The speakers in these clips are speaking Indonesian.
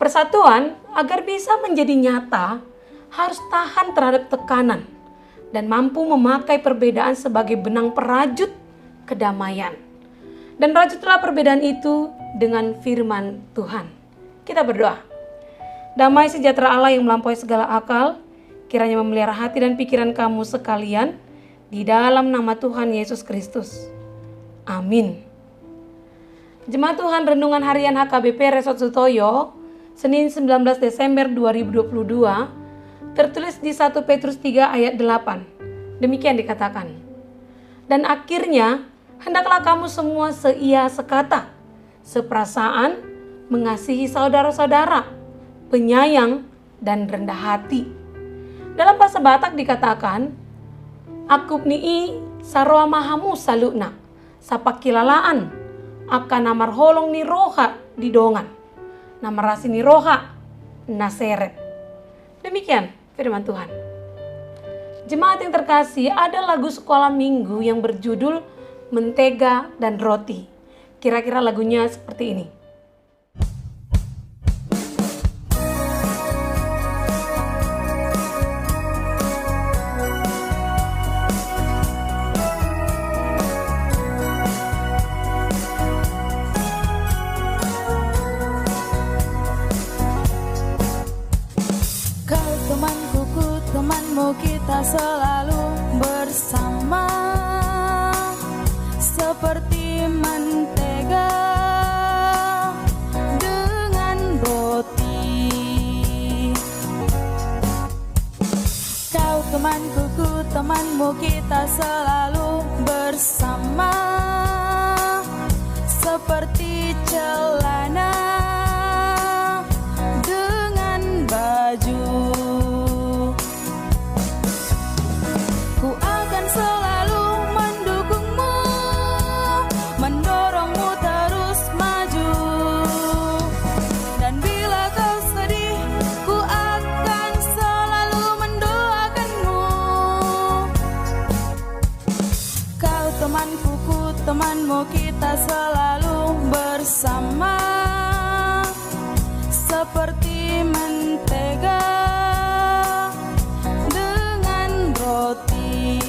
Persatuan agar bisa menjadi nyata harus tahan terhadap tekanan dan mampu memakai perbedaan sebagai benang perajut kedamaian. Dan rajutlah perbedaan itu dengan firman Tuhan. Kita berdoa. Damai sejahtera Allah yang melampaui segala akal, kiranya memelihara hati dan pikiran kamu sekalian di dalam nama Tuhan Yesus Kristus. Amin. Jemaat Tuhan, renungan harian HKBP Resort Sutoyo, Senin 19 Desember 2022, tertulis di 1 Petrus 3 ayat 8. Demikian dikatakan. Dan akhirnya, hendaklah kamu semua seia sekata, seperasaan, mengasihi saudara-saudara, penyayang, dan rendah hati. Dalam bahasa Batak dikatakan, Akub nii saroa mahamu saluna, sapakilalaan, akan namar holong ni roha di dongan, namar rasi ni roha naseret. Demikian firman Tuhan. Jemaat yang terkasih, ada lagu sekolah minggu yang berjudul Mentega dan Roti. Kira-kira lagunya seperti ini. Kau temanku, ku temanmu, kita selalu bersama. Seperti mentega dengan roti. Kau temanku, ku temanmu, kita selalu bersama. Seperti celana dengan baju. Ku akan selalu mendukungmu, mendorongmu terus maju. Dan bila kau sedih, ku akan selalu mendoakanmu. Kau temanku, ku temanmu, kita selalu bersama. Seperti mentega dengan roti.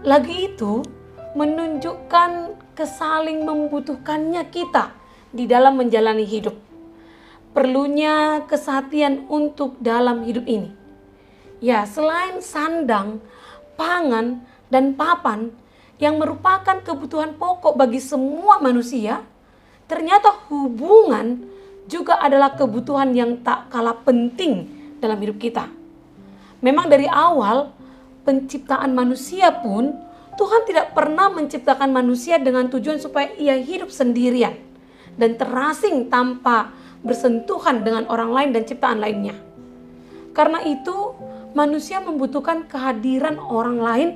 Lagu itu menunjukkan kesaling membutuhkannya kita di dalam menjalani hidup. Perlunya kesatian untuk dalam hidup ini. Ya, selain sandang, pangan, dan papan yang merupakan kebutuhan pokok bagi semua manusia, ternyata hubungan juga adalah kebutuhan yang tak kalah penting dalam hidup kita. Memang dari awal penciptaan manusia pun, Tuhan tidak pernah menciptakan manusia dengan tujuan supaya ia hidup sendirian dan terasing tanpa bersentuhan dengan orang lain dan ciptaan lainnya. Karena itu, manusia membutuhkan kehadiran orang lain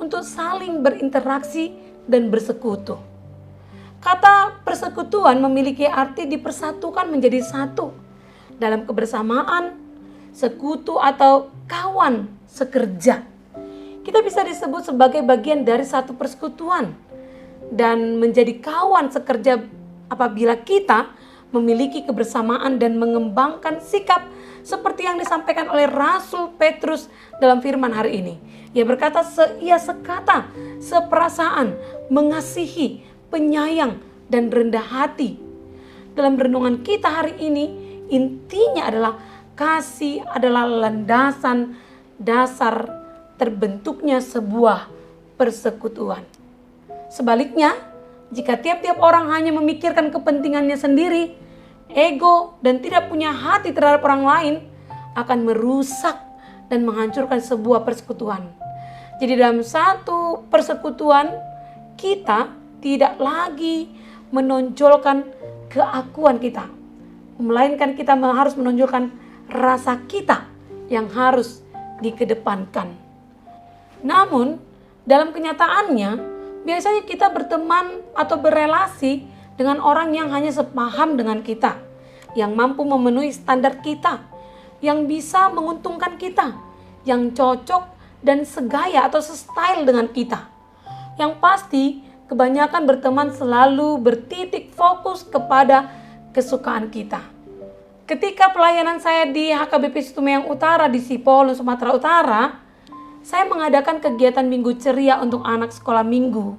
untuk saling berinteraksi dan bersekutu. Kata persekutuan memiliki arti dipersatukan menjadi satu dalam kebersamaan, sekutu atau kawan sekerja. Kita bisa disebut sebagai bagian dari satu persekutuan dan menjadi kawan sekerja apabila kita memiliki kebersamaan dan mengembangkan sikap seperti yang disampaikan oleh Rasul Petrus dalam firman hari ini. Ia berkata, seia sekata, seperasaan, mengasihi, penyayang, dan rendah hati. Dalam renungan kita hari ini, intinya adalah kasih adalah landasan dasar terbentuknya sebuah persekutuan. Sebaliknya, jika tiap-tiap orang hanya memikirkan kepentingannya sendiri, ego dan tidak punya hati terhadap orang lain, akan merusak dan menghancurkan sebuah persekutuan. Jadi dalam satu persekutuan, kita tidak lagi menonjolkan keakuan kita, melainkan kita harus menonjolkan rasa kita yang harus dikedepankan. Namun, dalam kenyataannya, biasanya kita berteman atau berelasi dengan orang yang hanya sepaham dengan kita, yang mampu memenuhi standar kita, yang bisa menguntungkan kita, yang cocok dan segaya atau sestyle dengan kita. Yang pasti, kebanyakan berteman selalu bertitik fokus kepada kesukaan kita. Ketika pelayanan saya di HKBP Situmayang Utara di Sipolo, Sumatera Utara, saya mengadakan kegiatan minggu ceria untuk anak sekolah minggu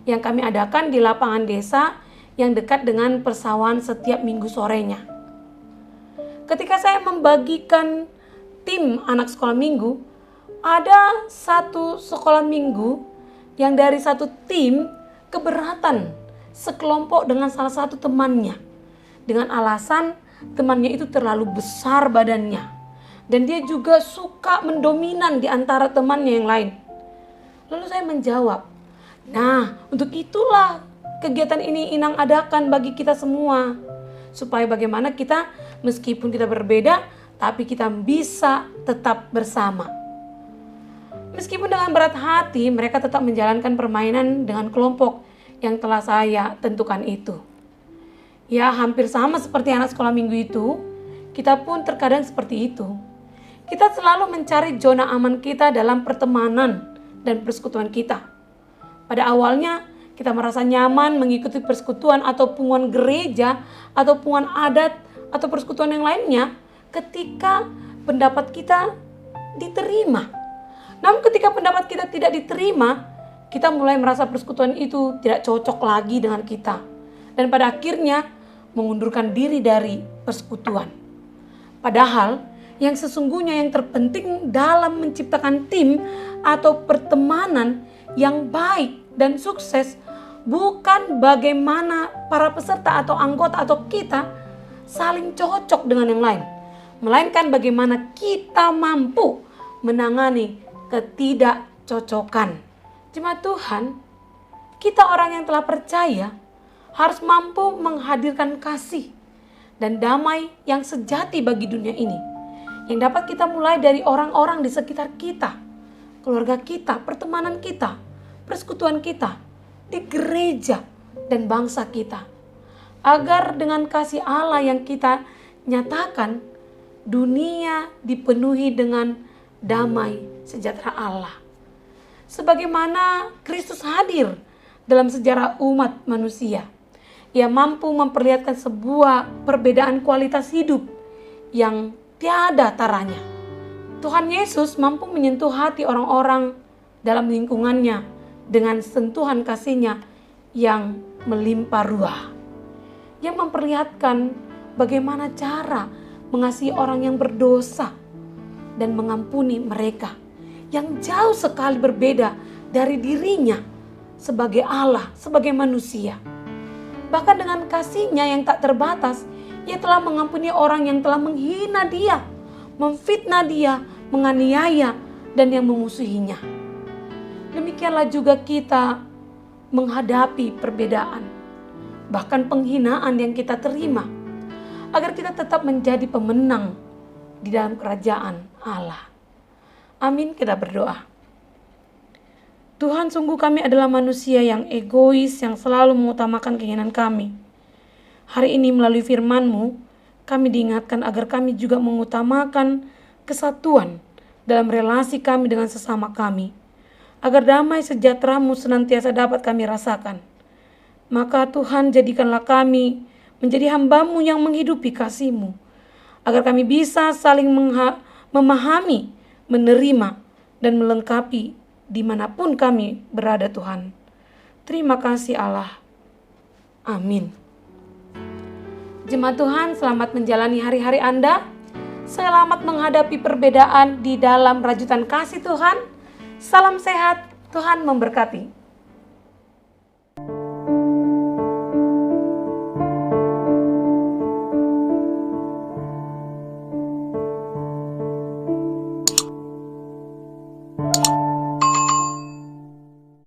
yang kami adakan di lapangan desa yang dekat dengan persawahan setiap minggu sorenya. Ketika saya membagikan tim anak sekolah minggu, ada satu sekolah minggu yang dari satu tim keberatan sekelompok dengan salah satu temannya. Dengan alasan temannya itu terlalu besar badannya. Dan dia juga suka mendominan di antara temannya yang lain. Lalu saya menjawab, nah untuk itulah kegiatan ini Inang adakan bagi kita semua. Supaya bagaimana kita meskipun kita berbeda, tapi kita bisa tetap bersama. Meskipun dengan berat hati, mereka tetap menjalankan permainan dengan kelompok yang telah saya tentukan itu. Ya, hampir sama seperti anak sekolah minggu itu, kita pun terkadang seperti itu. Kita selalu mencari zona aman kita dalam pertemanan dan persekutuan kita. Pada awalnya, kita merasa nyaman mengikuti persekutuan atau punguan gereja, atau punguan adat, atau persekutuan yang lainnya ketika pendapat kita diterima. Namun ketika pendapat kita tidak diterima, kita mulai merasa persekutuan itu tidak cocok lagi dengan kita. Dan pada akhirnya mengundurkan diri dari persekutuan. Padahal yang sesungguhnya yang terpenting dalam menciptakan tim atau pertemanan yang baik dan sukses bukan bagaimana para peserta atau anggota atau kita saling cocok dengan yang lain, melainkan bagaimana kita mampu menangani ketidakcocokan. Jemaat Tuhan, kita orang yang telah percaya harus mampu menghadirkan kasih dan damai yang sejati bagi dunia ini. Yang dapat kita mulai dari orang-orang di sekitar kita, keluarga kita, pertemanan kita, persekutuan kita, di gereja dan bangsa kita. Agar dengan kasih Allah yang kita nyatakan, dunia dipenuhi dengan damai sejahtera Allah. Sebagaimana Kristus hadir dalam sejarah umat manusia, Ia mampu memperlihatkan sebuah perbedaan kualitas hidup yang tiada taranya. Tuhan Yesus mampu menyentuh hati orang-orang dalam lingkungannya dengan sentuhan kasih-Nya yang melimpah ruah. Yang memperlihatkan bagaimana cara mengasihi orang yang berdosa dan mengampuni mereka yang jauh sekali berbeda dari dirinya sebagai Allah, sebagai manusia. Bahkan dengan kasih-Nya yang tak terbatas, Ia telah mengampuni orang yang telah menghina Dia, memfitnah Dia, menganiaya, dan yang memusuhinya. Demikianlah juga kita menghadapi perbedaan, bahkan penghinaan yang kita terima, agar kita tetap menjadi pemenang di dalam kerajaan Allah. Amin, kita berdoa. Tuhan, sungguh kami adalah manusia yang egois, yang selalu mengutamakan keinginan kami. Hari ini melalui firman-Mu, kami diingatkan agar kami juga mengutamakan kesatuan dalam relasi kami dengan sesama kami, agar damai sejahtera-Mu senantiasa dapat kami rasakan. Maka Tuhan, jadikanlah kami menjadi hamba-Mu yang menghidupi kasih-Mu, agar kami bisa saling memahami, menerima, dan melengkapi dimanapun kami berada, Tuhan. Terima kasih Allah. Amin. Jemaat Tuhan, selamat menjalani hari-hari Anda. Selamat menghadapi perbedaan di dalam rajutan kasih Tuhan. Salam sehat, Tuhan memberkati.